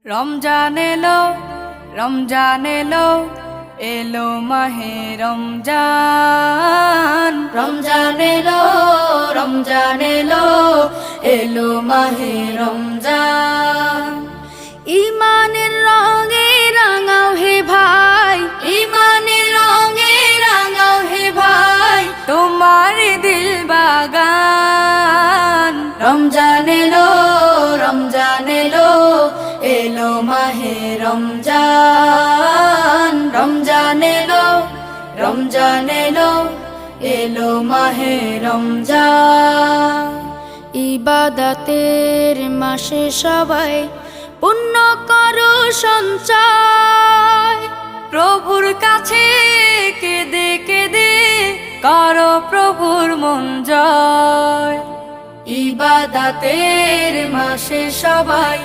রমজান এলো, রমজান এলো, এলো মাহে রমজান। রমজান এলো, রমজান এলো, এলো মাহে রমজান। ইমানের রঙে রাঙাও হে ভাই, ইমানের রঙে রাঙাও হে ভাই, তোমার দিল বাগান। রমজান এলো, রমজান এলো, এলো মাহে রমজান। রমজান এলো, রমজান এলো, এলো মাহে রমজান। ইবাদতের মাসে সবাই পুণ্য করো সঞ্চয়, প্রভুর কাছে কেঁদে কেঁদে করো প্রভুর মন জয়। ইবাদতের মাসে সবাই